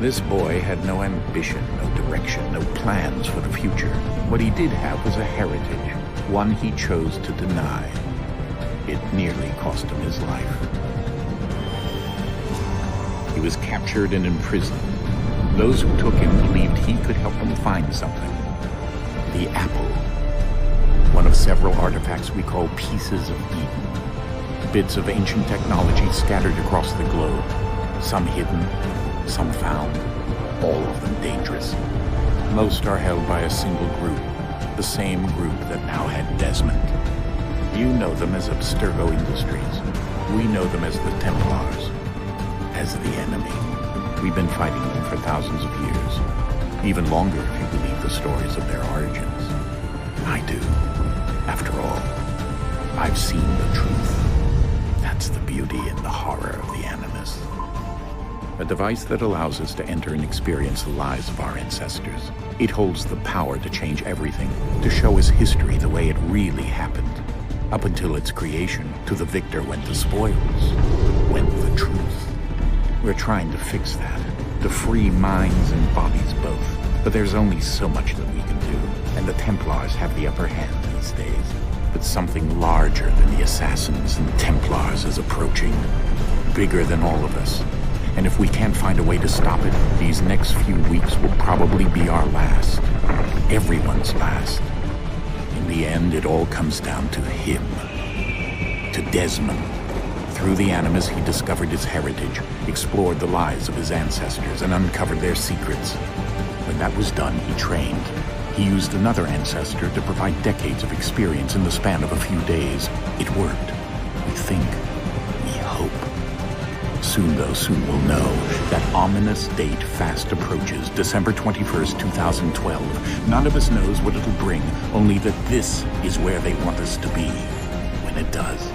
This boy had no ambition, no direction, no plans for the future. What he did have was a heritage, one he chose to deny. It nearly cost him his life. He was captured and imprisoned. Those who took him believed he could help them find something. The apple. One of several artifacts we call Pieces of Eden. Bits of ancient technology scattered across the globe. Some hidden, some found, all of them dangerous. Most are held by a single group, the same group that now had Desmond. You know them as Abstergo Industries. We know them as the Templars, as the enemy. We've been fighting them for thousands of years, even longer if you believe the stories of their origins. I do. After all, I've seen the truth. That's the beauty and the horror of the Animus. A device that allows us to enter and experience the lives of our ancestors. It holds the power to change everything, to show us history the way it really happened. Up until its creation, to the victor went the spoils, went the truth. We're trying to fix that, to free minds and bodies both. But there's only so much that we can do, and the Templars have the upper hand these days. But something larger than the Assassins and Templars is approaching, bigger than all of us. And if we can't find a way to stop it, these next few weeks will probably be our last. Everyone's last. In the end, it all comes down to him. To Desmond. Through the Animus, he discovered his heritage, explored the lives of his ancestors, and uncovered their secrets. When that was done, he trained. He used another ancestor to provide decades of experience in the span of a few days. It worked. We think. We hope. Soon we'll know. That ominous date fast approaches, December 21st, 2012. None of us knows what it'll bring, only that this is where they want us to be, when it does.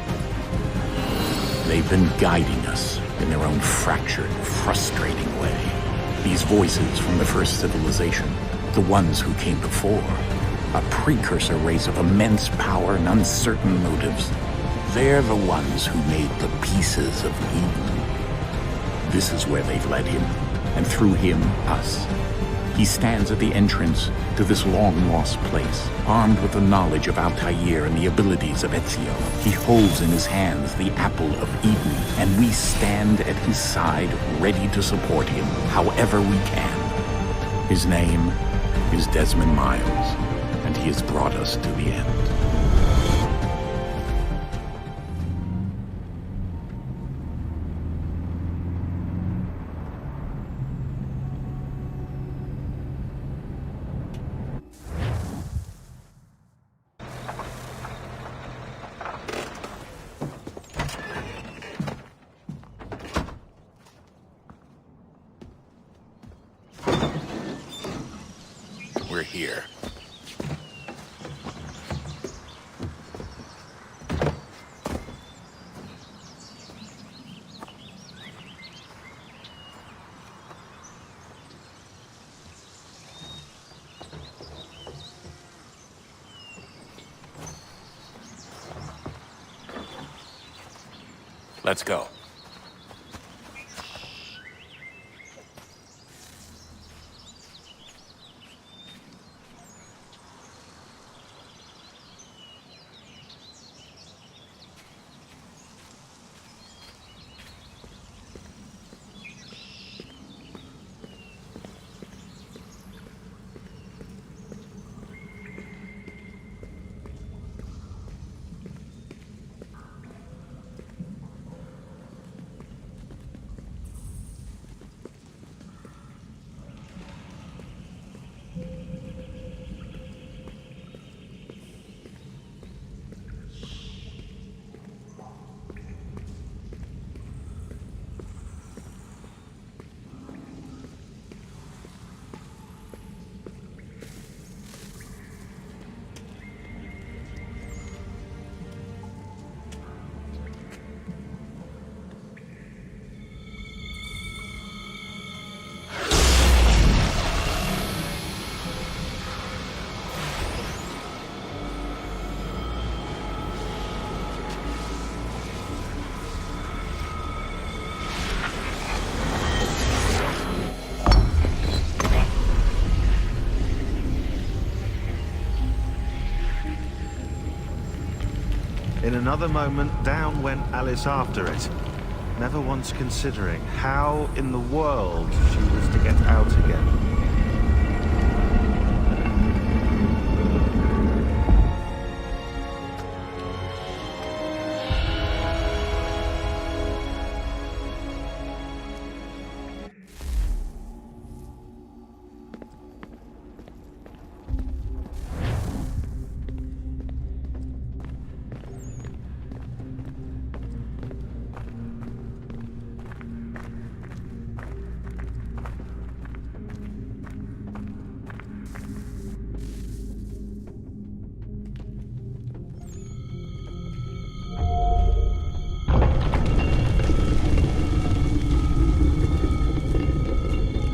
They've been guiding us in their own fractured, frustrating way. These voices from the first civilization, the ones who came before, a precursor race of immense power and uncertain motives. They're the ones who made the Pieces of Eden. This is where they've led him, and through him, us. He stands at the entrance to this long-lost place, armed with the knowledge of Altair and the abilities of Ezio. He holds in his hands the Apple of Eden, and we stand at his side, ready to support him, however we can. His name is Desmond Miles, and he has brought us to the end. We're here. Let's go. another moment, down went Alice after it, never once considering how in the world she was to get out again.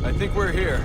I think we're here.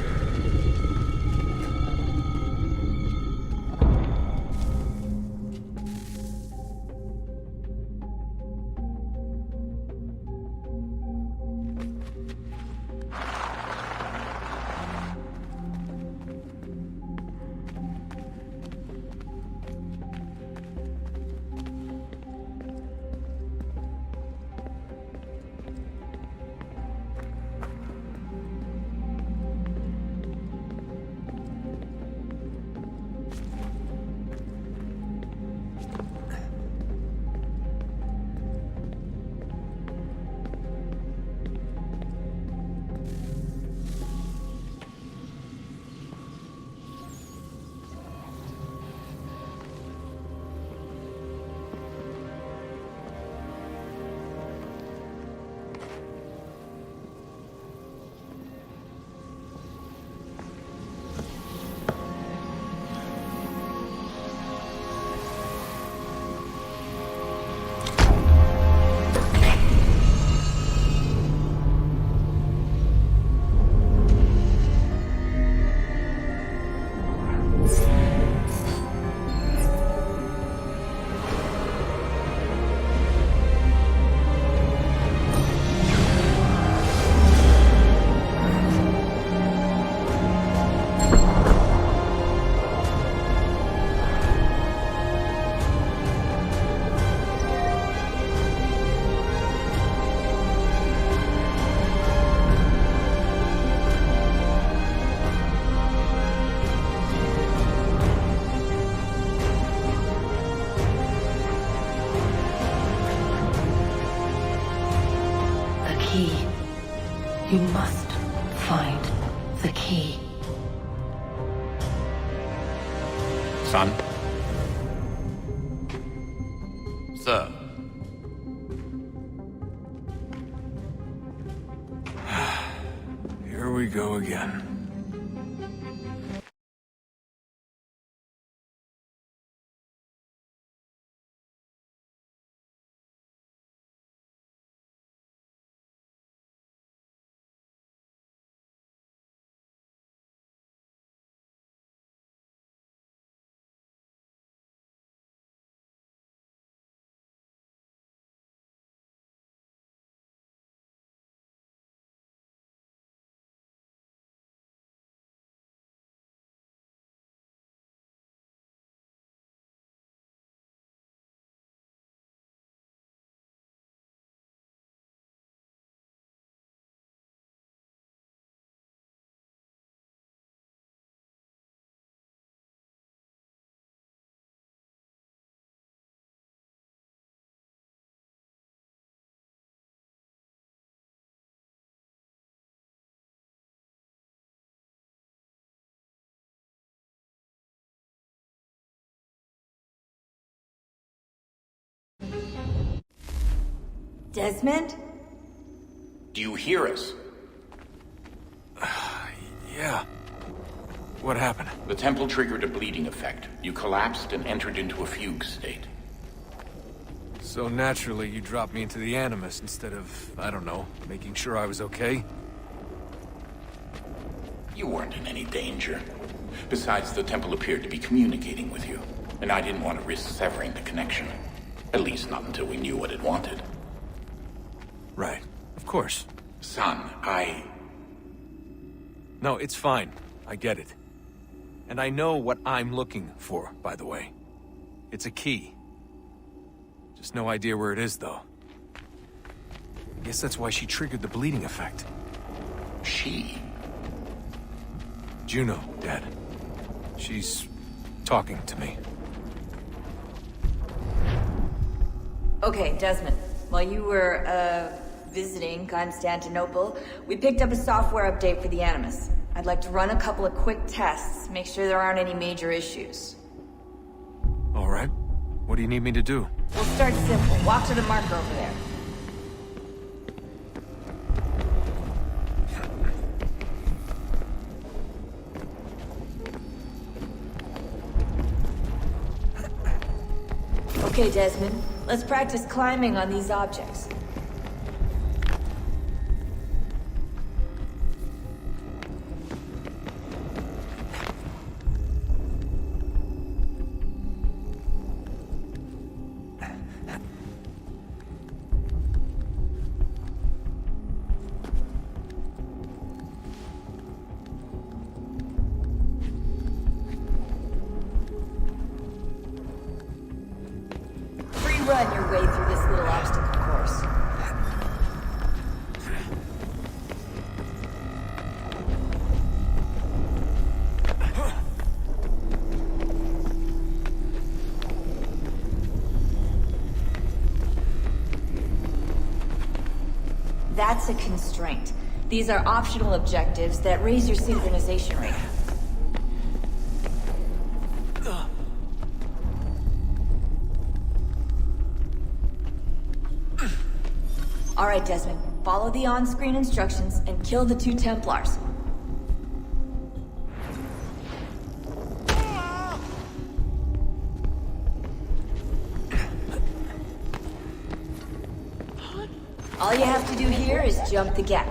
You must find the key. Son? Sir. Here we go again. Desmond? Do you hear us? Yeah. What happened? The temple triggered a bleeding effect. You collapsed and entered into a fugue state. So naturally, you dropped me into the Animus instead of, I don't know, making sure I was okay? You weren't in any danger. Besides, the temple appeared to be communicating with you, and I didn't want to risk severing the connection. At least not until we knew what it wanted. Right. Of course. Son, No, it's fine. I get it. And I know what I'm looking for, by the way. It's a key. Just no idea where it is, though. Guess that's why she triggered the bleeding effect. She? Juno, Dad. She's talking to me. Okay, Desmond. While you were, visiting Constantinople, we picked up a software update for the Animus. I'd like to run a couple of quick tests, make sure there aren't any major issues. All right. What do you need me to do? We'll start simple. Walk to the marker over there. Okay, Desmond. Let's practice climbing on these objects. Run your way through this little obstacle course. That's a constraint. These are optional objectives that raise your synchronization rate. All right, Desmond. Follow the on-screen instructions and kill the 2 Templars. All you have to do here is jump the gap.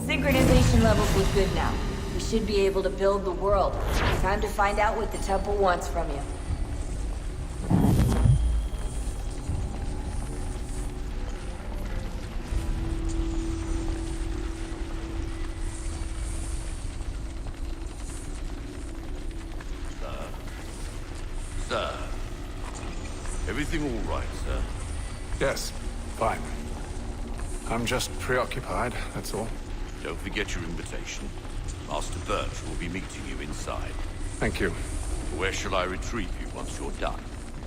Synchronization levels look good now. We should be able to build the world. Time to find out what the temple wants from you. Sir. Everything all right, sir? Yes, fine. I'm just preoccupied, that's all. Don't forget your invitation. Master Birch will be meeting you inside. Thank you. Where shall I retrieve you once you're done?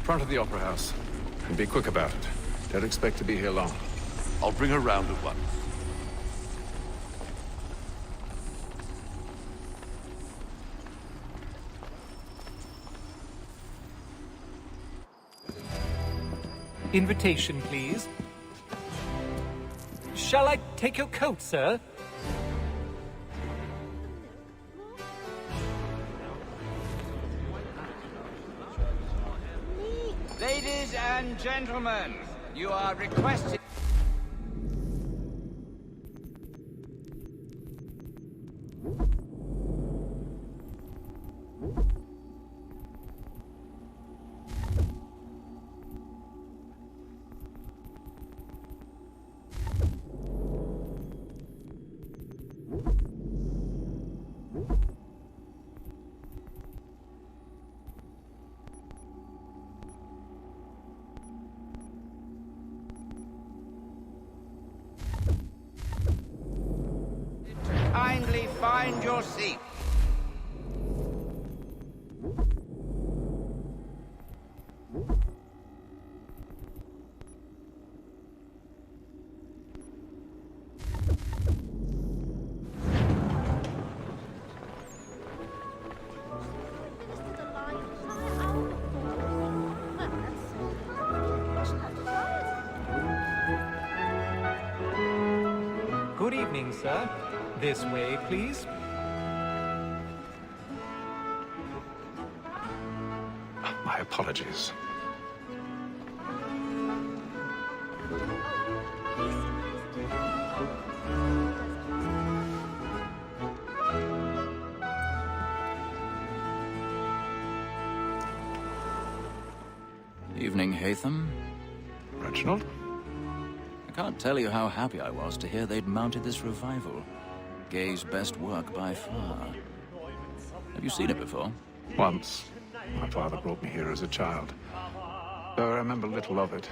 Front of the Opera House. And be quick about it. Don't expect to be here long. I'll bring her round at once. Invitation, please. Shall I take your coat, sir? Ladies and gentlemen, you are requested. Kindly find your seat. evening, sir. This way, please. My apologies. Evening, Haytham. Reginald? I can't tell you how happy I was to hear they'd mounted this revival. Gay's best work by far. Have you seen it before? Once. My father brought me here as a child. Though I remember little of it.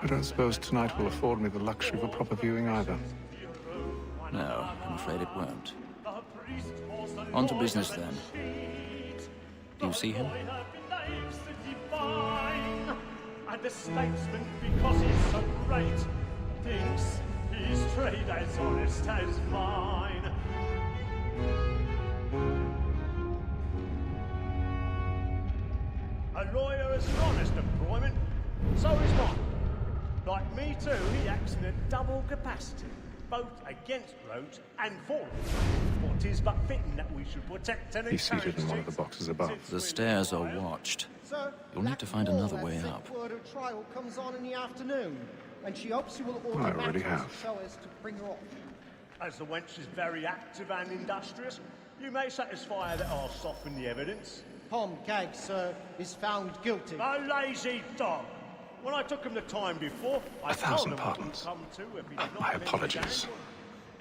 I don't suppose tonight will afford me the luxury of a proper viewing either. No, I'm afraid it won't. On to business, then. Do you see him? And the statesman, because he's so great, thinks his trade as honest as mine. A lawyer is an honest employment, so is mine. Like me too, he acts in a double capacity, both against roads and for it. What is but fitting that we should protect and He's seated in one of the boxes above. The stairs are watched. You'll need to find another way up. Her trial comes on in the afternoon, and she hopes you will order I already matters have. so as to bring her off. As the wench is very active and industrious, you may satisfy her that I'll soften the evidence. Tom Gagg, sir, is found guilty. A lazy dog! When I took him the time before, I told him what would come to if he did not My amend the apologies. game.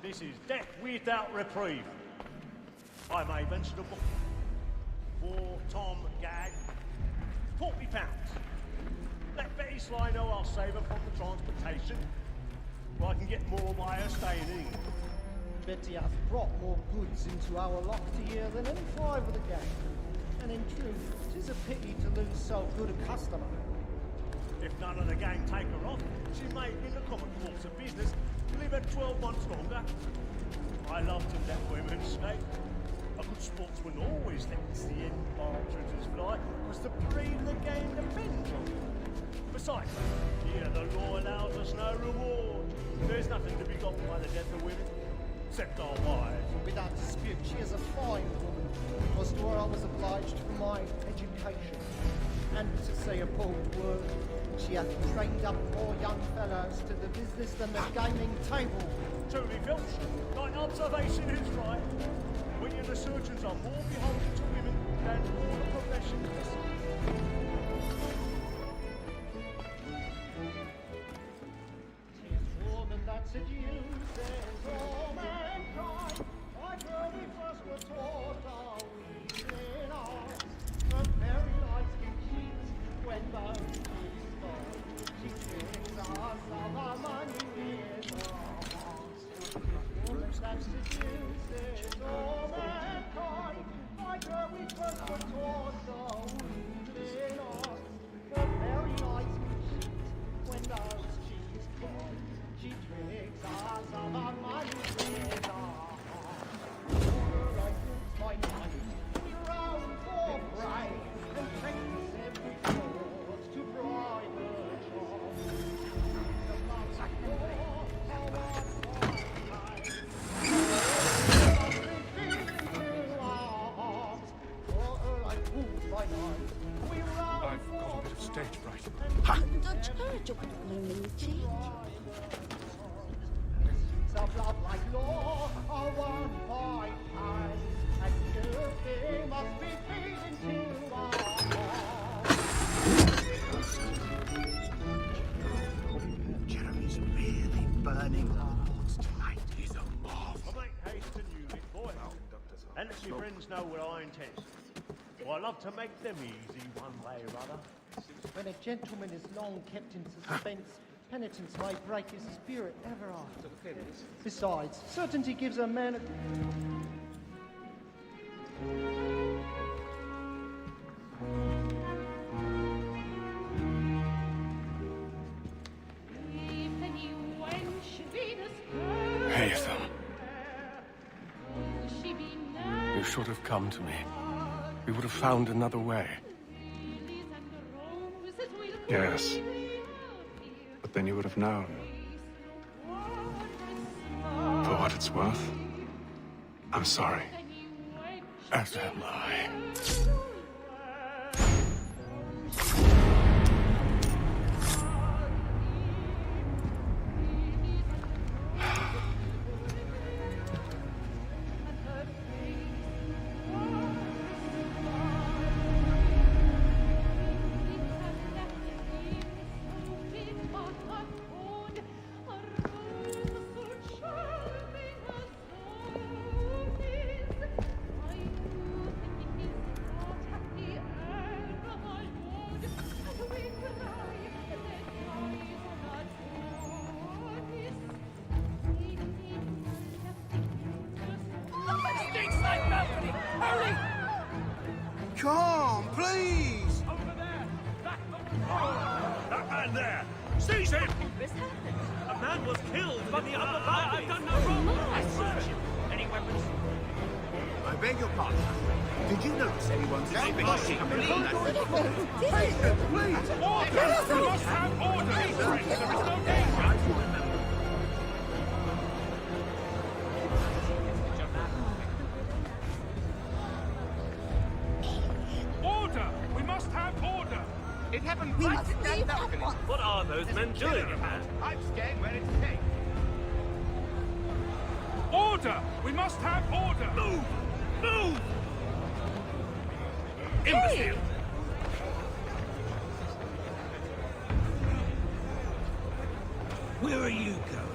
This is death without reprieve. I may venture the book for Tom Gagg. £40. Let Betty Sly know I'll save her from the transportation, or I can get more by her staying in England. Betty hath brought more goods into our locked year than any five of the gang. And in truth, 'tis a pity to lose so good a customer. If none of the gang take her off, she may, in the common course of business, live her 12 months longer. I love to let women skate. A good sportsman always lets the end partridges fly, because the breed of the game depends on it. Besides, here the law allows us no reward. There's nothing to be got by the death of women, except our wives. Without dispute, she is a fine woman. Because to her I was obliged for my education. And to say a bold word, she hath trained up more young fellows to the business than the gaming table. Truly, Filch, thy observation is right. We and the surgeons are more beholden to women than all the professions. Tis woman that seduces all mankind. Like her we first were taught are we in art. Her very eyes can cheat when both is gone. She tricks us of our money with her heart. Woman that seduces all mankind. Like her we first were taught are we in art. Her very eyes can cheat when both she's gone. She tricks us of our money with her heart. My money, we round for pride, and practice every thought to bribe her charm. The love's a war, our I've got a bit of stage fright. Of love like law are won by time, and guilty must be paid into our hearts. Jeremy's really burning hearts tonight. He's a marvel. I make haste to use it, boy. And let your friends know what I intend. Well, I love to make them easy one way or other. When a gentleman is long kept in suspense, penitence may break his spirit ever after. Besides, certainty gives a man a... Haytham. You should have come to me. We would have found another way. Yes. But then you would have known. For what it's worth, I'm sorry. As am I. Come on, please! That man there! Seize him! A man was killed in the upper balcony. I've done no wrong. I searched him. Any weapons? I beg your pardon. Did you notice anyone's flashing coming from that? Please! Order! We must have order, friends. There is no danger. Order! We must have order! It happened right in that balcony. What are those men doing? I'm scared where it's taken. Order! We must have order! Move! Move! Imbecile! Where are you going?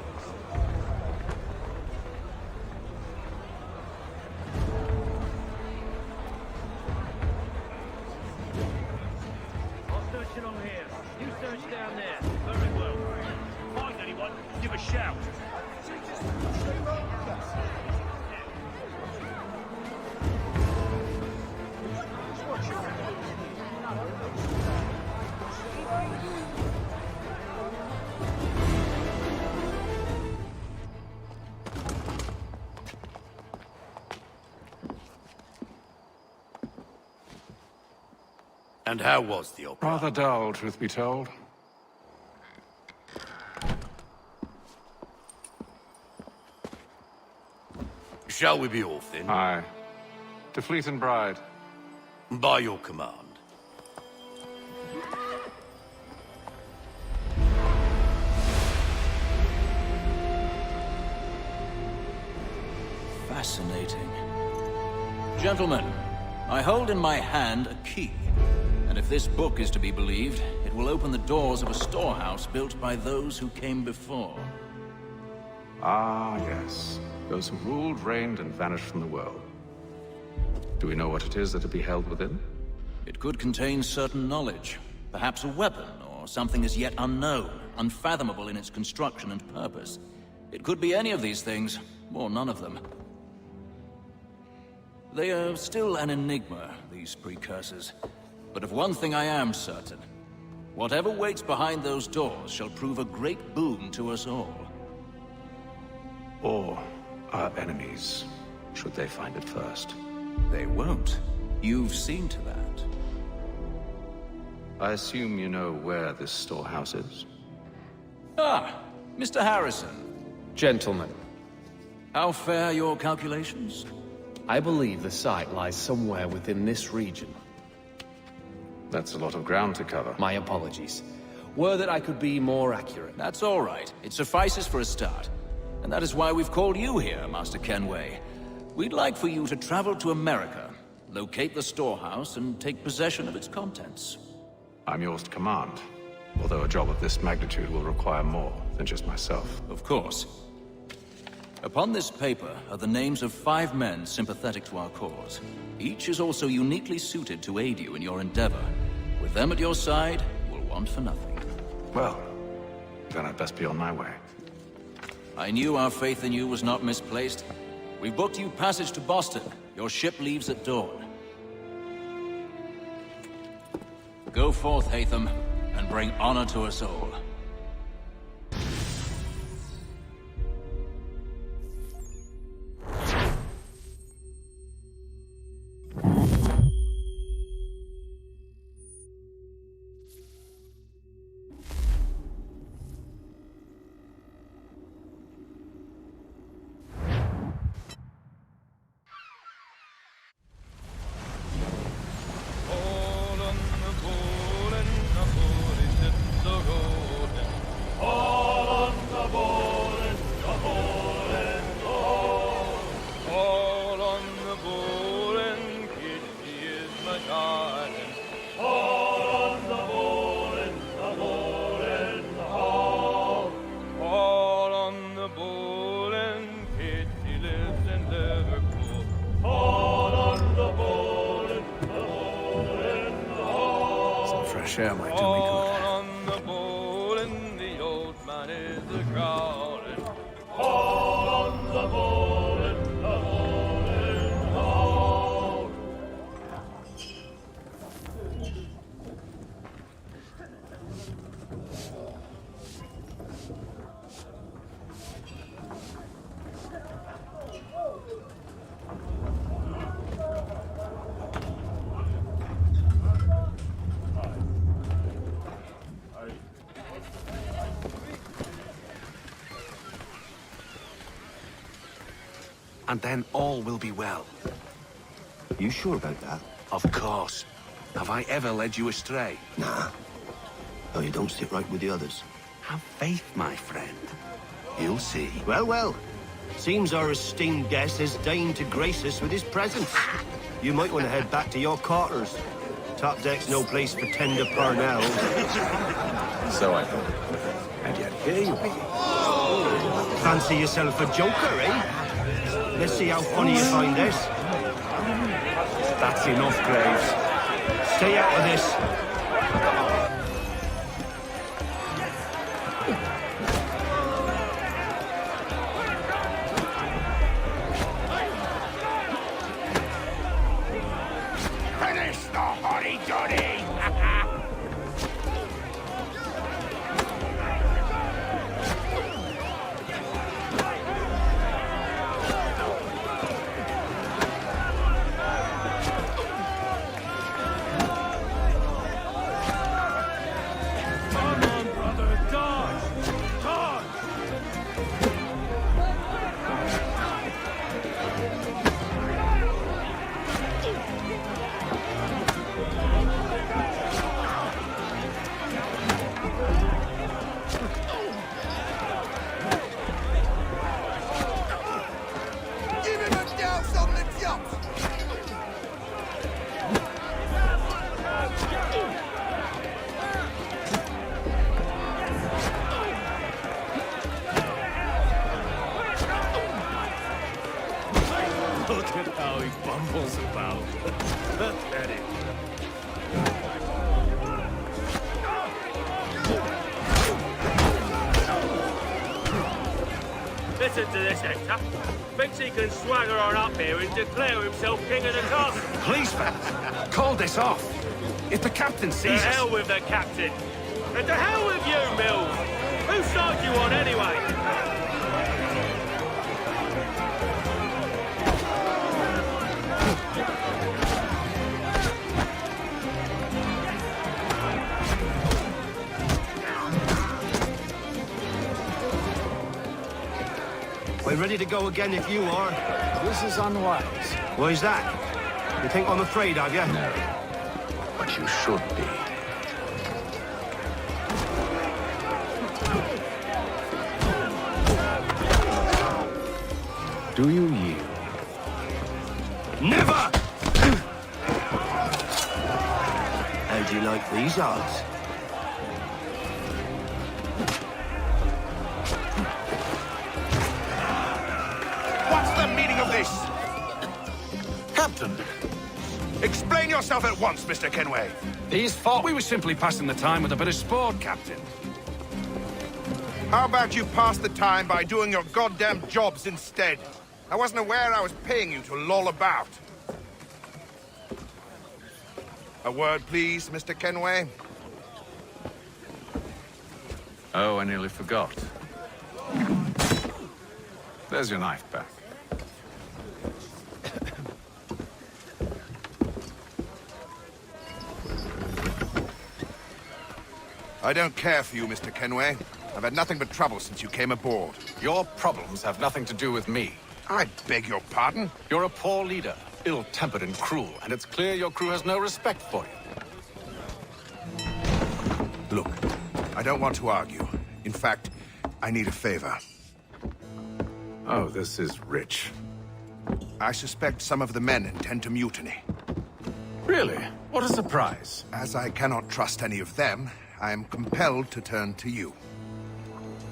I'll search along here. You search down there. Very well. Find anyone, give a shout. And how was the opera? Rather dull, truth be told. Shall we be off then? Aye. To Fleet and Bride. By your command. Fascinating. Gentlemen, I hold in my hand a key. And if this book is to be believed, it will open the doors of a storehouse built by those who came before. Ah, yes. Those who ruled, reigned, and vanished from the world. Do we know what it is that to be held within? It could contain certain knowledge. Perhaps a weapon, or something as yet unknown, unfathomable in its construction and purpose. It could be any of these things, or none of them. They are still an enigma, these precursors. But of one thing I am certain. Whatever waits behind those doors shall prove a great boon to us all. Or our enemies, should they find it first. They won't. You've seen to that. I assume you know where this storehouse is? Ah, Mr. Harrison. Gentlemen, How fare your calculations? I believe the site lies somewhere within this region. That's a lot of ground to cover. My apologies. Were that I could be more accurate. That's all right. It suffices for a start. And that is why we've called you here, Master Kenway. We'd like for you to travel to America, locate the storehouse, and take possession of its contents. I'm yours to command. Although a job of this magnitude will require more than just myself. Of course. Upon this paper are the names of 5 men sympathetic to our cause. Each is also uniquely suited to aid you in your endeavor. With them at your side, you'll want for nothing. Well, then I'd best be on my way. I knew our faith in you was not misplaced. We've booked you passage to Boston. Your ship leaves at dawn. Go forth, Hatham, and bring honor to us all. fresh air might do me good. On the bowl and the old man is a-growling. Haul on the bowl and the bowling haul. And then all will be well. You sure about that? Of course. Have I ever led you astray? Nah. Oh, you don't sit right with the others. Have faith, my friend. You'll see. Well, well. Seems our esteemed guest has deigned to grace us with his presence. You might want to head back to your quarters. Top deck's no place for tender parnells. So I thought. And yet here you be. Fancy yourself a joker, eh? Let's see how funny you find this. That's enough, Graves. Stay out of this. Finish the hotty-toddy! Look at how he bumbles about. Pathetic. Listen to this, Hector. Thinks he can swagger on up here and declare himself king of the castle. Please, man. Call this off. If the captain To sees us... hell with the captain. And to hell with you, Mills. Whose side you on, anyway? We're ready to go again if you are. This is unwise. Why's that? You think I'm afraid of you? No. But you should be. Do you yield? Never! How do you like these odds? What's the meaning of this? Captain! Explain yourself at once, Mr. Kenway. These thought we were simply passing the time with a bit of sport, Captain. How about you pass the time by doing your goddamn jobs instead? I wasn't aware I was paying you to loll about. A word, please, Mr. Kenway. Oh, I nearly forgot. There's your knife back. I don't care for you, Mr. Kenway. I've had nothing but trouble since you came aboard. Your problems have nothing to do with me. I beg your pardon? You're a poor leader, ill-tempered and cruel, and it's clear your crew has no respect for you. Look, I don't want to argue. In fact, I need a favor. Oh, this is rich. I suspect some of the men intend to mutiny. Really? What a surprise. As I cannot trust any of them, I am compelled to turn to you.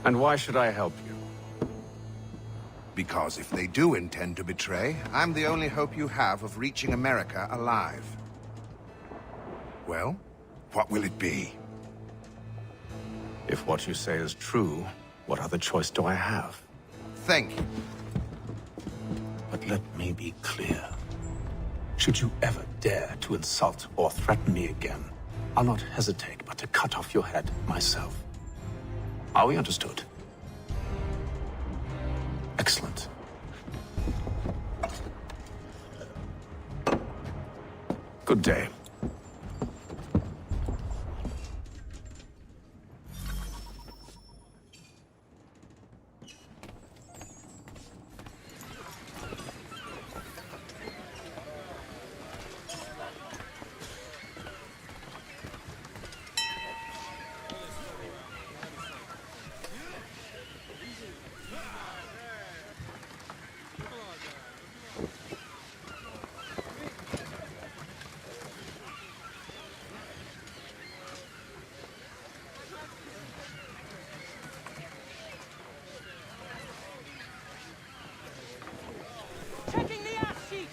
And why should I help you? Because if they do intend to betray, I'm the only hope you have of reaching America alive. Well, What will it be? If what you say is true, what other choice do I have? Think. But let me be clear. Should you ever dare to insult or threaten me again, I'll not hesitate but to cut off your head myself. Are we understood? Excellent. Good day. Checking the ass sheet!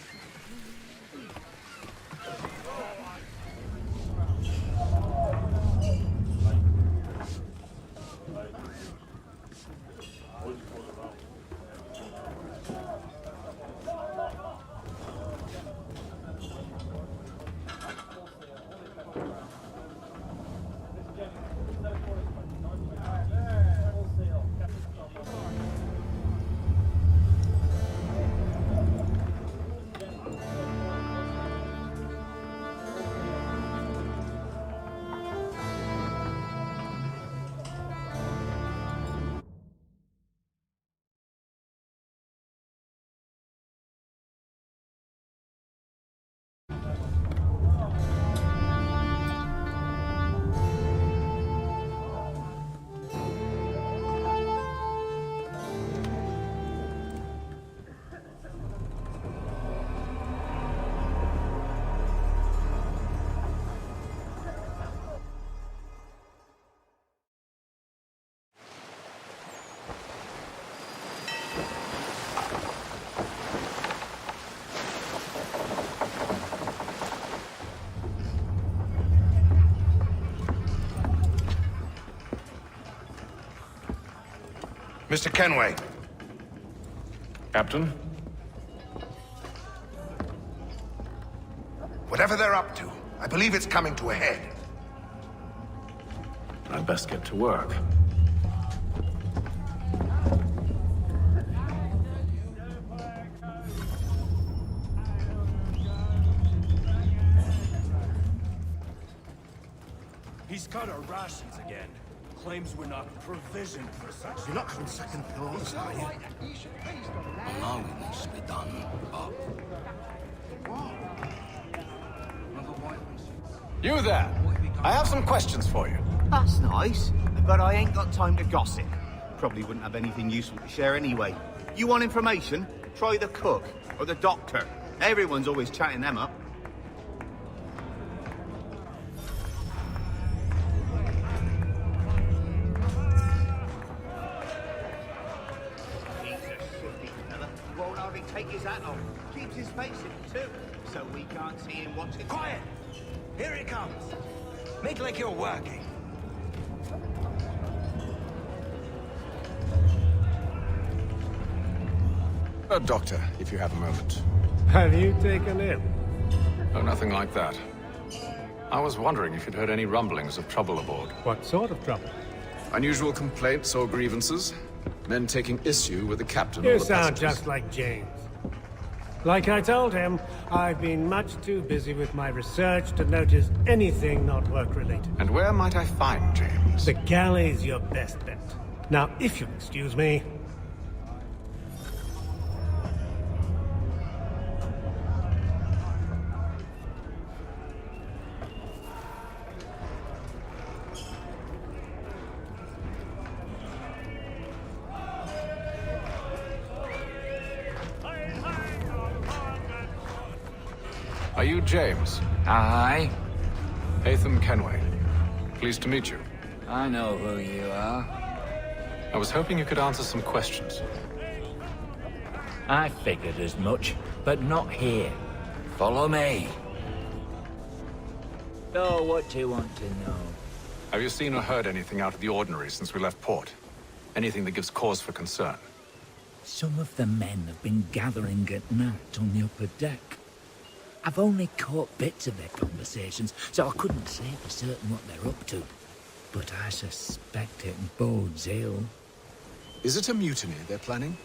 Mr. Kenway. Captain? Whatever they're up to, I believe it's coming to a head. I'd best get to work. He's cut our rations again. Claims we're not provisioned for such. You're not having second thoughts, are you? I know it needs to be done, but... You there! I have some questions for you. That's nice, but I ain't got time to gossip. Probably wouldn't have anything useful to share anyway. You want information? Try the cook or the doctor. Everyone's always chatting them up. Won't hardly take his hat off. Keeps his face in too, so we can't see him watching. Quiet! Here it comes. Make like you're working. Doctor, if you have a moment. Have you taken him? Oh, nothing like that. I was wondering if you'd heard any rumblings of trouble aboard. What sort of trouble? Unusual complaints or grievances? Men taking issue with the captain You or the sound passengers? just like James. Like I told him, I've been much too busy with my research to notice anything not work-related. And where might I find James? The galley's your best bet. Now, if you'll excuse me... Are you James? Aye. Haytham Kenway. Pleased to meet you. I know who you are. I was hoping you could answer some questions. I figured as much, but not here. Follow me. So, what do you want to know? Have you seen or heard anything out of the ordinary since we left port? Anything that gives cause for concern? Some of the men have been gathering at night on the upper deck. I've only caught bits of their conversations, so I couldn't say for certain what they're up to. But I suspect it bodes ill. Is it a mutiny they're planning?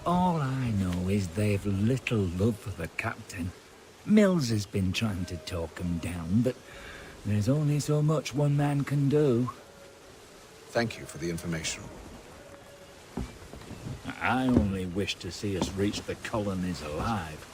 All I know is they've little love for the captain. Mills has been trying to talk him down, but there's only so much one man can do. Thank you for the information. I only wish to see us reach the colonies alive.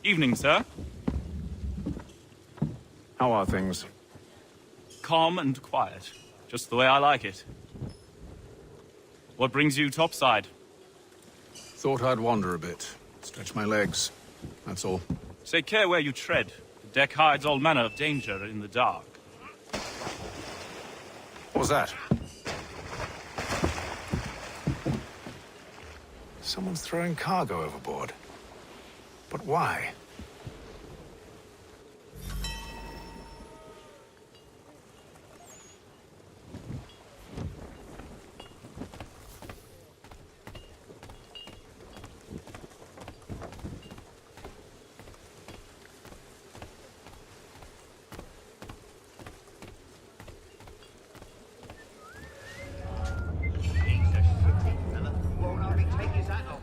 Evening, sir. How are things? Calm and quiet. Just the way I like it. What brings you topside? Thought I'd wander a bit. Stretch my legs. That's all. Take care where you tread. The deck hides all manner of danger in the dark. What was that? Someone's throwing cargo overboard. But why?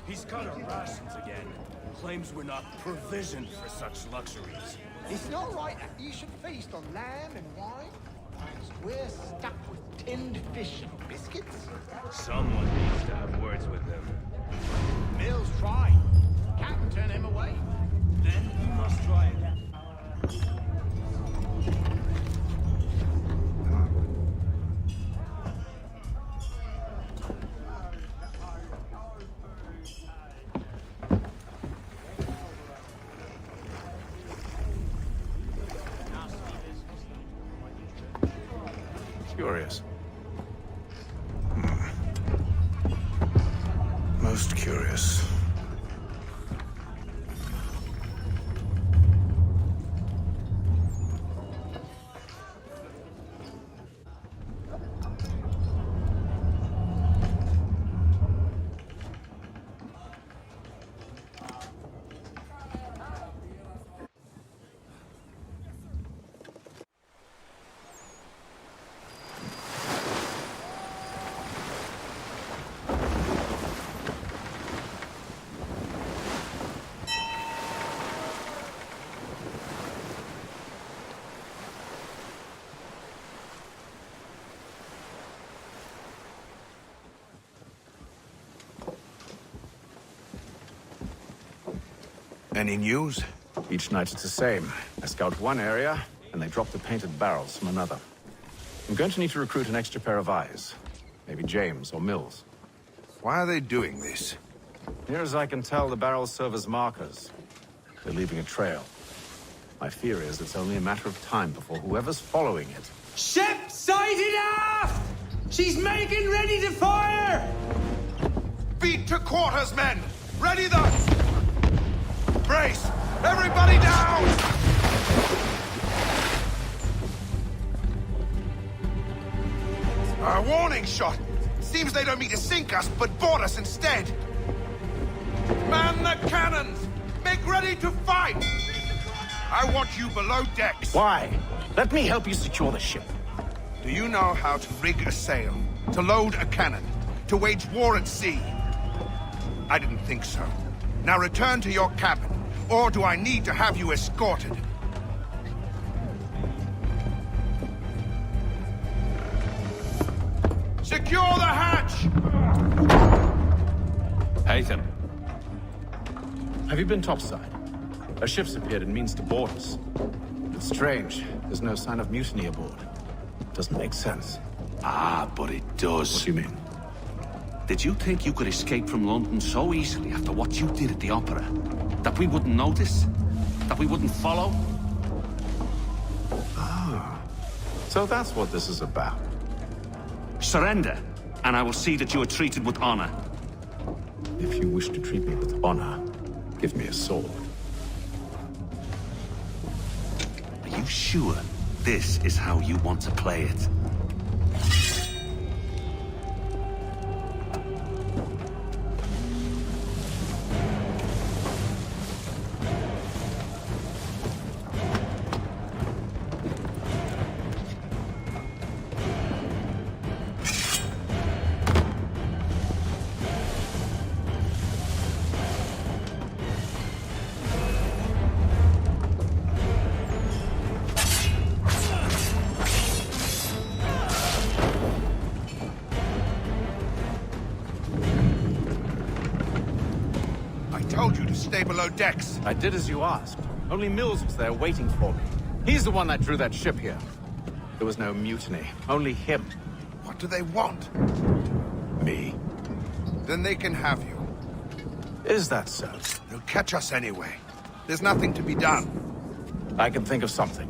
He's cut our rations again. Claims we're not provisioned for such luxuries. It's not right that you should feast on lamb and wine. We're stuck with tinned fish and biscuits. Someone needs to have words with them. Mills tried. Captain turned him away. Then you must try it. Curious. Most curious. Any news? Each night it's the same. I scout one area, and they drop the painted barrels from another. I'm going to need to recruit an extra pair of eyes. Maybe James or Mills. Why are they doing this? Near as I can tell, the barrels serve as markers. They're leaving a trail. My fear is it's only a matter of time before whoever's following it... Ship sighted aft! She's making ready to fire! Beat to quarters, men! Ready the... Brace! Everybody down! A warning shot! Seems they don't mean to sink us, but board us instead! Man the cannons! Make ready to fight! I want you below decks. Why? Let me help you secure the ship. Do you know how to rig a sail? To load a cannon? To wage war at sea? I didn't think so. Now return to your cabin, or do I need to have you escorted? Secure the hatch! Haytham. Have you been topside? A ship's appeared and means to board us. It's strange. There's no sign of mutiny aboard. Doesn't make sense. Ah, but it does. What do you mean? Did you think you could escape from London so easily after what you did at the opera? That we wouldn't notice? That we wouldn't follow? Ah, so that's what this is about. Surrender, and I will see that you are treated with honor. If you wish to treat me with honor, give me a sword. Are you sure this is how you want to play it? Stay below decks. I did as you asked. Only Mills was there waiting for me. He's the one that drew that ship here. There was no mutiny, only him. What do they want? Me. Then they can have you. Is that so? They'll catch us anyway. There's nothing to be done. I can think of something.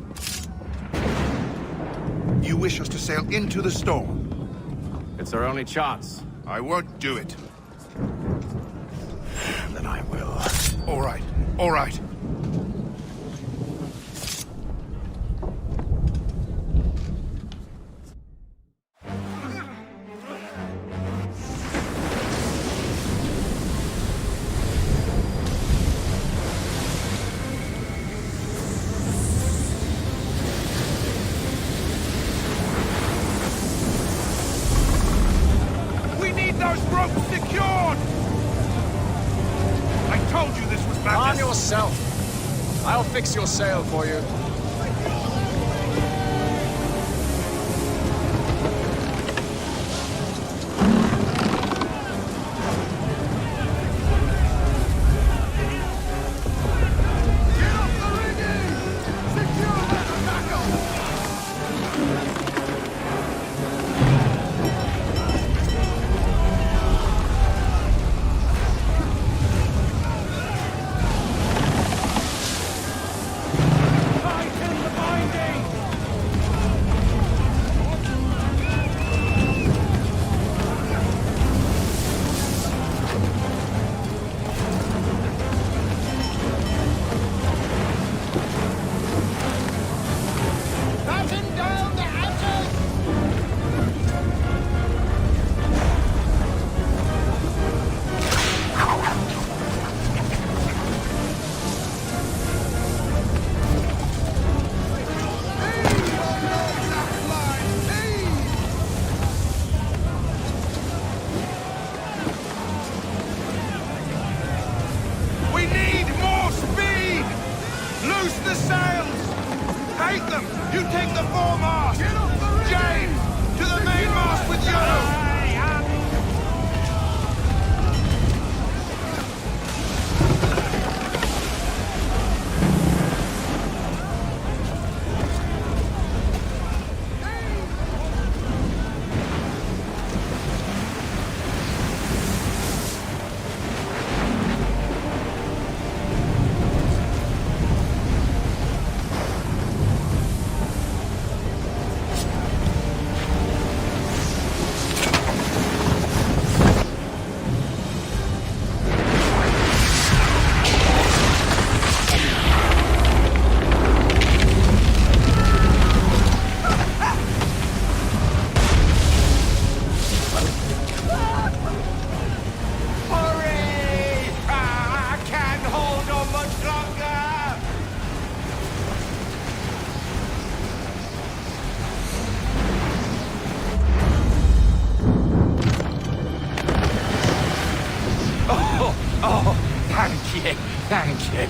You wish us to sail into the storm? It's our only chance. I won't do it. Then I will. All right, all right. We need those ropes secured! I told you this was madness! Arm yourself. I'll fix your sail for you. We need more speed! Loose the sails! Take them! You take the foremast! James! To the mainmast with you! Thank you.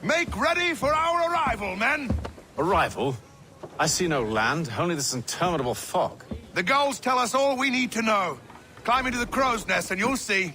Make ready for our arrival, men! Arrival? I see no land, only this interminable fog. The gulls tell us all we need to know. Climb into the crow's nest and you'll see.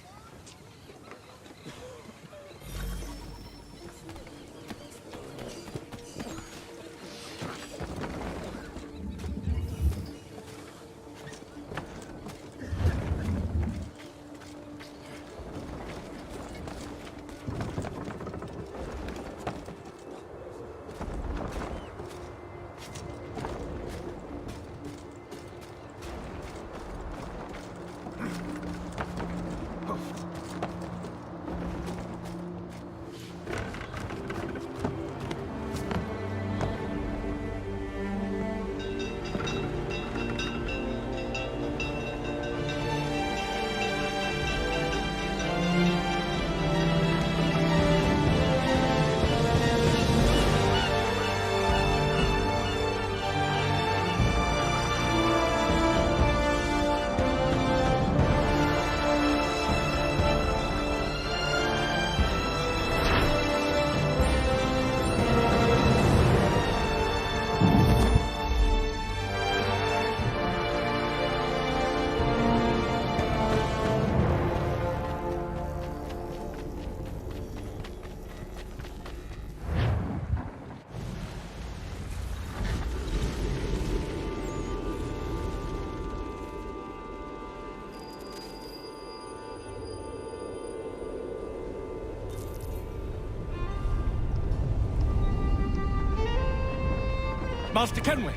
Master Kenway!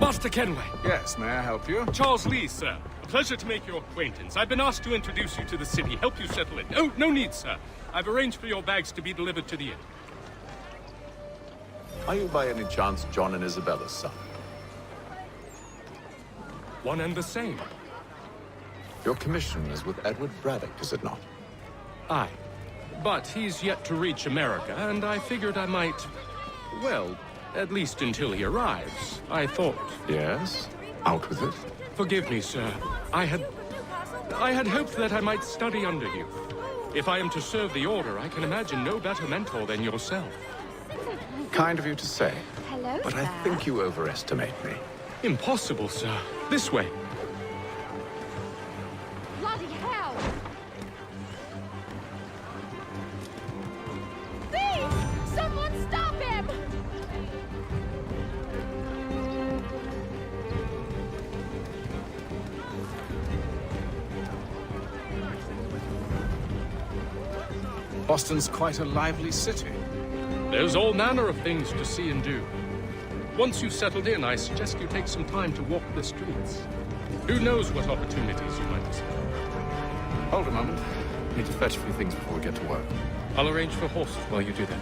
Master Kenway! Yes, may I help you? Charles Lee, sir. A pleasure to make your acquaintance. I've been asked to introduce you to the city, help you settle in. Oh, no need, sir. I've arranged for your bags to be delivered to the inn. Are you by any chance John and Isabella's son? One and the same. Your commission is with Edward Braddock, is it not? Aye. But he's yet to reach America, and I figured I might... well, at least until he arrives, I thought. Yes? Out with it. Forgive me, sir. I had hoped that I might study under you. If I am to serve the Order, I can imagine no better mentor than yourself. Kind of you to say. Hello, but I think you overestimate me. Impossible, sir. This way. Bloody hell! Thief! Someone stop him! Boston's quite a lively city. There's all manner of things to see and do. Once you've settled in, I suggest you take some time to walk the streets. Who knows what opportunities you might discover. Hold a moment. Need to fetch a few things before we get to work. I'll arrange for horses while you do that.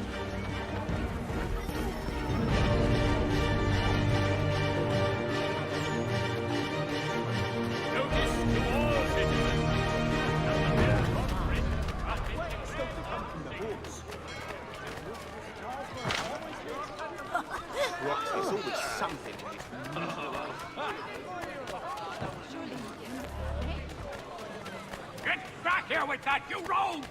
Get back here with that, you rogue!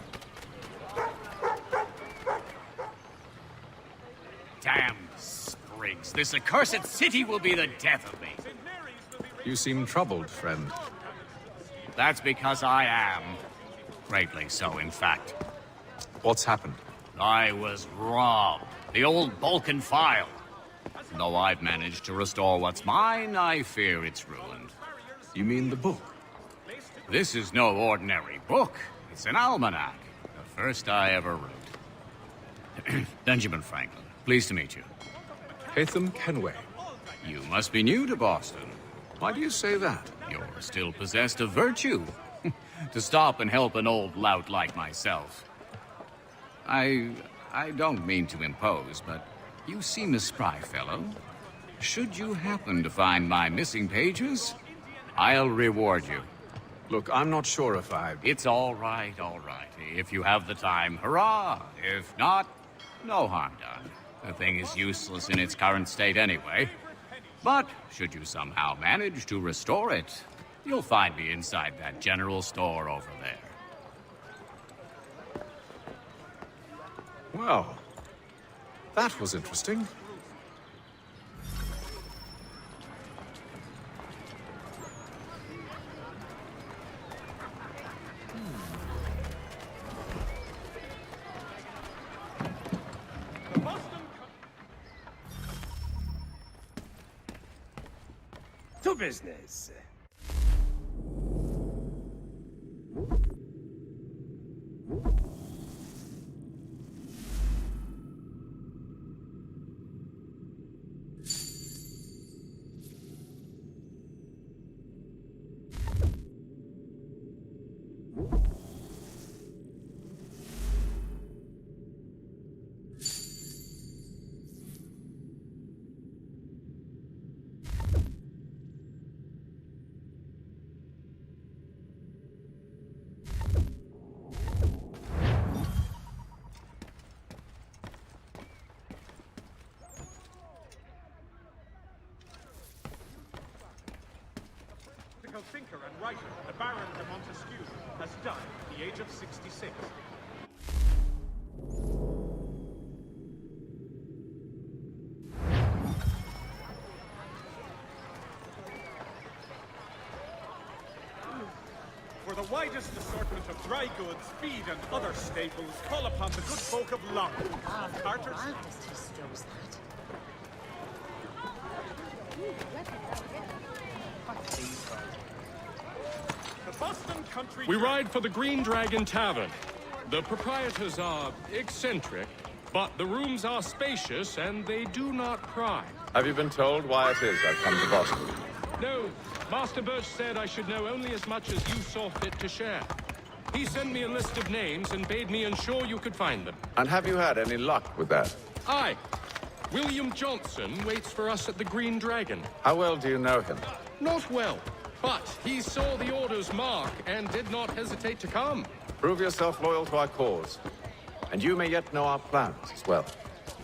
Damn sprigs. This accursed city will be the death of me. You seem troubled, friend. That's because I am. Greatly so, in fact. What's happened? I was robbed. The old Balkan file. Though I've managed to restore what's mine, I fear it's ruined. You mean the book? This is no ordinary book. It's an almanac. The first I ever wrote. Benjamin Franklin, pleased to meet you. Haytham Kenway. You must be new to Boston. Why do you say that? You're still possessed of virtue. To stop and help an old lout like myself. I don't mean to impose, but you seem a spry fellow. Should you happen to find my missing pages, I'll reward you. Look, I'm not sure if I... It's all right, all right. If you have the time, hurrah! If not, no harm done. The thing is useless in its current state anyway. But should you somehow manage to restore it, you'll find me inside that general store over there. Well, That was interesting. To business. Thinker and writer, the Baron de Montesquieu, has died at the age of 66. For the widest assortment of dry goods, feed, and other staples, call upon the good folk of London. Carter's. Boston Country. We ride for the Green Dragon Tavern. The proprietors are eccentric, but the rooms are spacious and they do not pry. Have you been told why it is I've come to Boston? No, Master Birch said I should know only as much as you saw fit to share. He sent me a list of names and bade me ensure you could find them. And have you had any luck with that? Aye. William Johnson waits for us at the Green Dragon. How well do you know him? Not well, but he saw the order's mark and did not hesitate to come. Prove yourself loyal to our cause. And you may yet know our plans as well.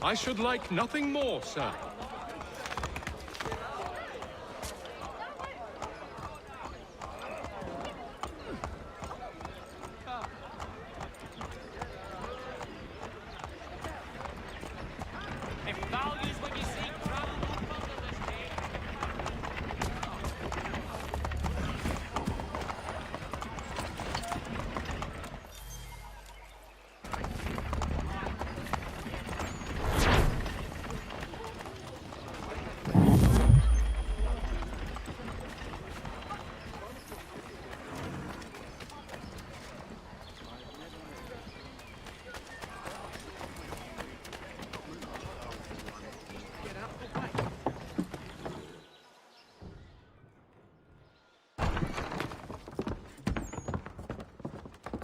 I should like nothing more, sir.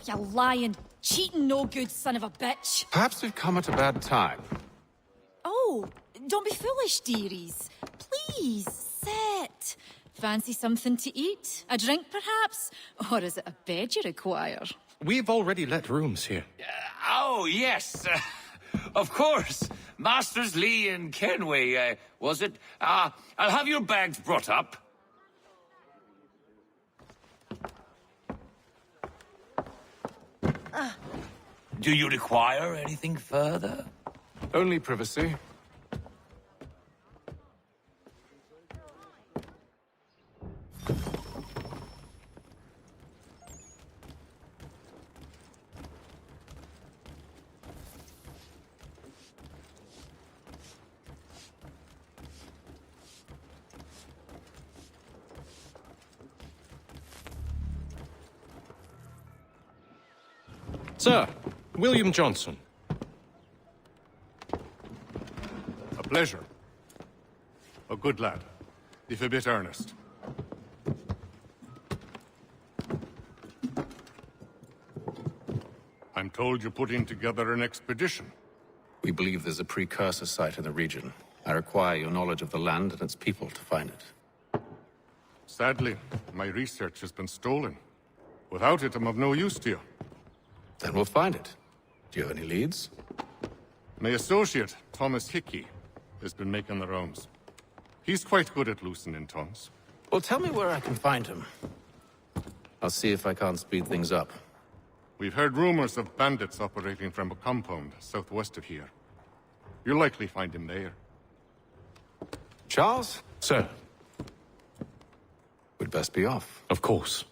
You lying, cheating, no good son of a bitch. Perhaps we've come at a bad time. Oh, don't be foolish, dearies. Please, sit. Fancy something to eat? A drink, perhaps? Or is it a bed you require? We've already let rooms here. Oh, yes. Of course. Masters Lee and Kenway, was it? I'll have your bags brought up. Do you require anything further? Only privacy. Sir, William Johnson. A pleasure. A good lad, if a bit earnest. I'm told you're putting together an expedition. We believe there's a precursor site in the region. I require your knowledge of the land and its people to find it. Sadly, my research has been stolen. Without it, I'm of no use to you. Then we'll find it. Do you have any leads? My associate, Thomas Hickey, has been making the rounds. He's quite good at loosening tongues. Well, tell me where I can find him. I'll see if I can't speed things up. We've heard rumors of bandits operating from a compound southwest of here. You'll likely find him there. Charles? Sir. We'd best be off. Of course.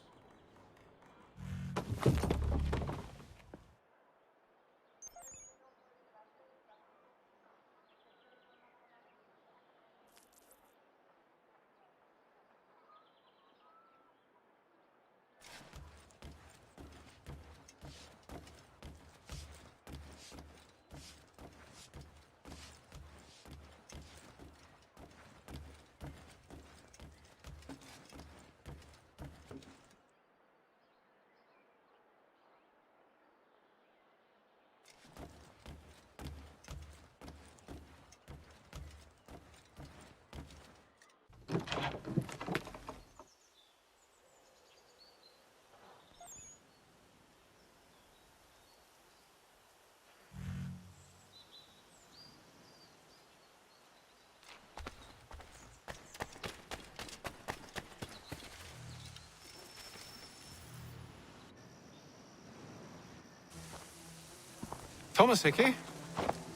Thomas Hickey?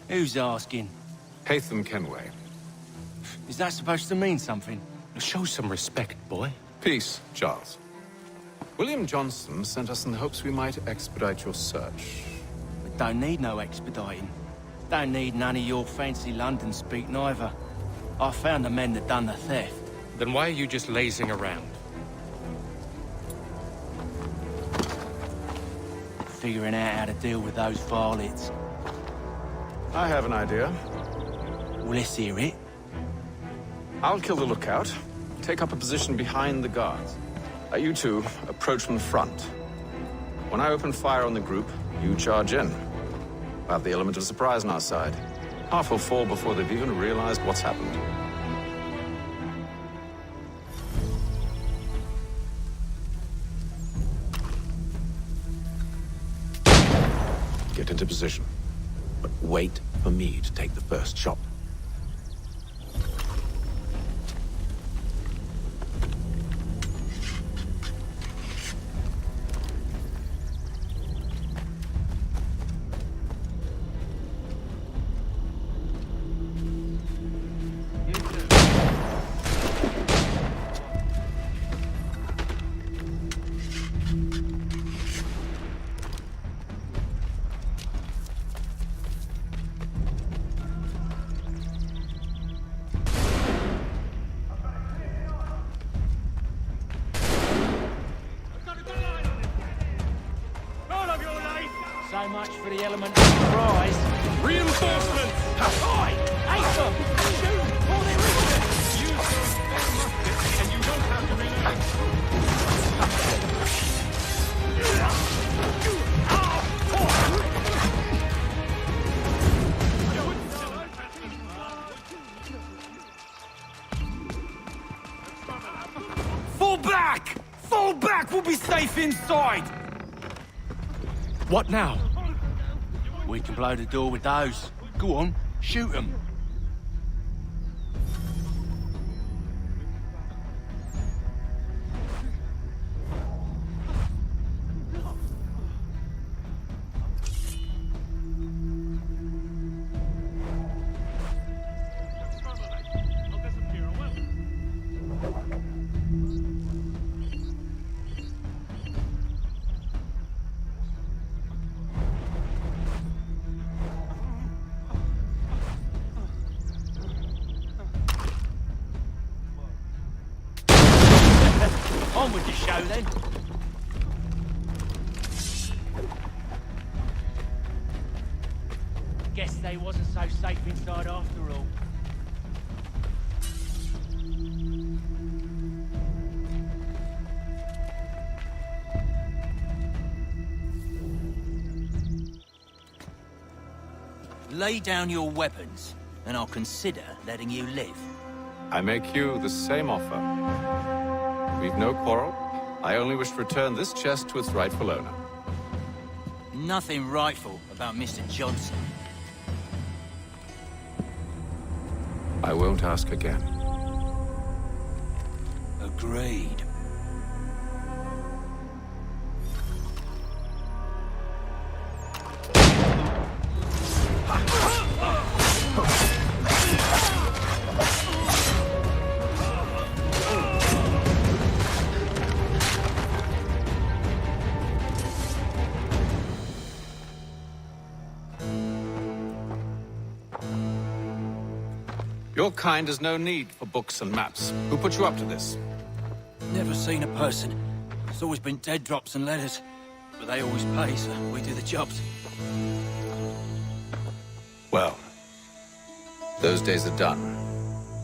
Who's asking? Haytham Kenway. Is that supposed to mean something? Show some respect, boy. Peace, Charles. William Johnson sent us in the hopes we might expedite your search. We don't need no expediting. Don't need none of your fancy London speak neither. I found the men that done the theft. Then why are you just lazing around? Figuring out how to deal with those varlets. I have an idea. Well, let's hear it. I'll kill the lookout. Take up a position behind the guards. You two approach from the front. When I open fire on the group, you charge in. We'll have the element of surprise on our side. Half will fall before they've even realized what's happened. Get into position. But wait for me to take the first shot. So much for the element of surprise. Reinforcements! Ahoy! Haytham! Shoot! Before they reach it! Use those spare muskets, and you won't have to reload. Fall back! Fall back! We'll be safe inside! What now? We can blow the door with those. Go on, shoot them. On with the show, then. Guess they wasn't so safe inside after all. Lay down your weapons, and I'll consider letting you live. I make you the same offer. We've no quarrel. I only wish to return this chest to its rightful owner. Nothing rightful about Mr. Johnson. I won't ask again. Agreed. Your kind has no need for books and maps. Who put you up to this? Never seen a person. It's always been dead drops and letters. But they always pay, so we do the jobs. Well, those days are done.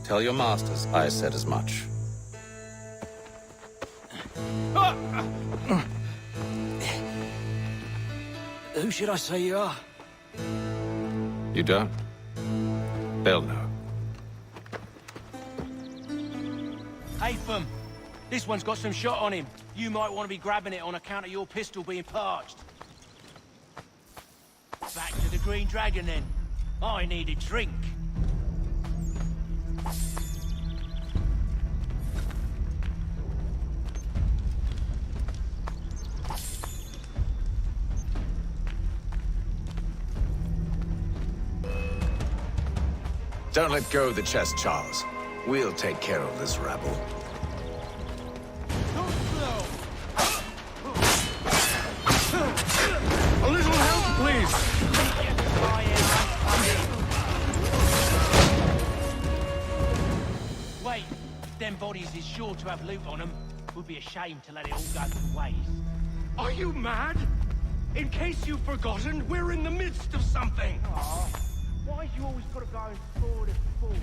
Tell your masters I said as much. Who should I say you are? You don't? They'll know. Haytham, this one's got some shot on him. You might want to be grabbing it on account of your pistol being parched. Back to the Green Dragon, then. I need a drink. Don't let go of the chest, Charles. We'll take care of this rabble. A little help, please! Wait, them bodies is sure to have loot on them. Would be a shame to let it all go to waste. Are you mad? In case you've forgotten, we're in the midst of something! Aw, why you always gotta go forward and forward?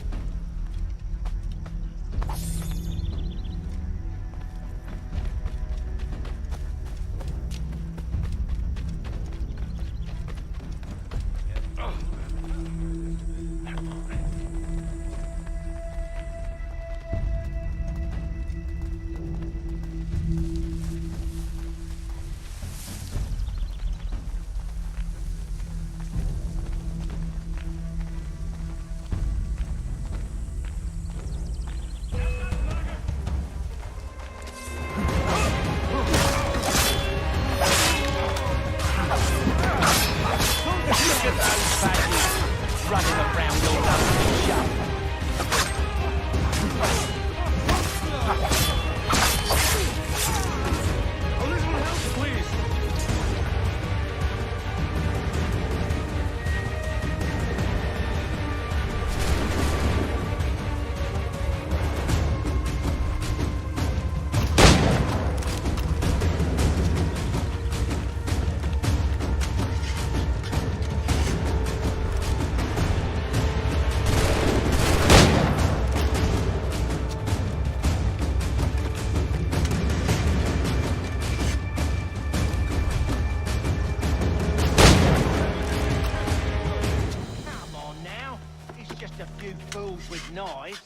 With knives,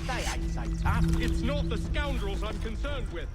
they ain't so tough. It's not the scoundrels I'm concerned with.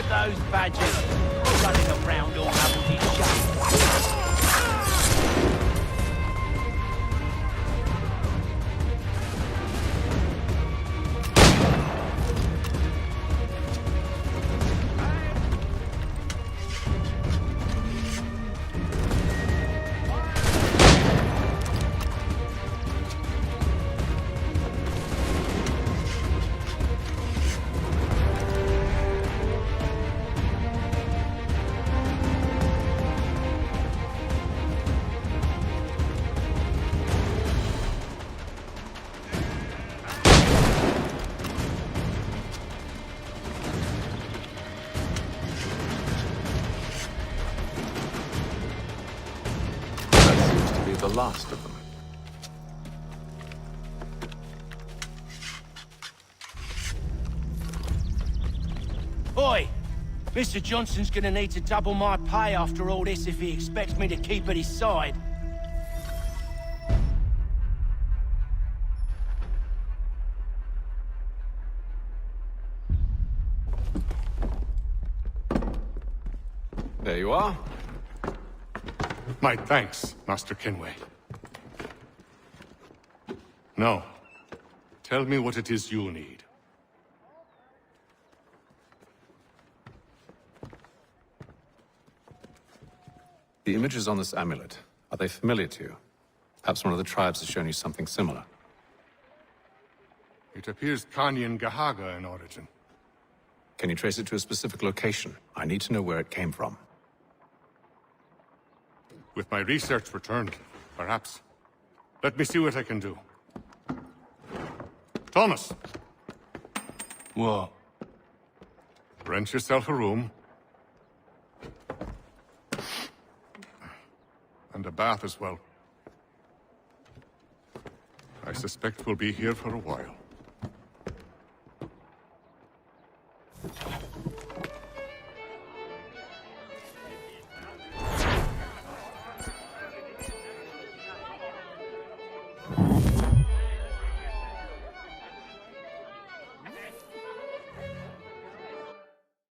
Those badgers running around all over each other. The last of them. Oi! Mr. Johnson's gonna need to double my pay after all this if he expects me to keep at his side. There you are. My thanks, Master Kenway. Now, tell me what it is you need. The images on this amulet, are they familiar to you? Perhaps one of the tribes has shown you something similar. It appears Kanyan Gahaga in origin. Can you trace it to a specific location? I need to know where it came from. With my research returned, perhaps. Let me see what I can do. Thomas! What? Rent yourself a room. And a bath as well. I suspect we'll be here for a while.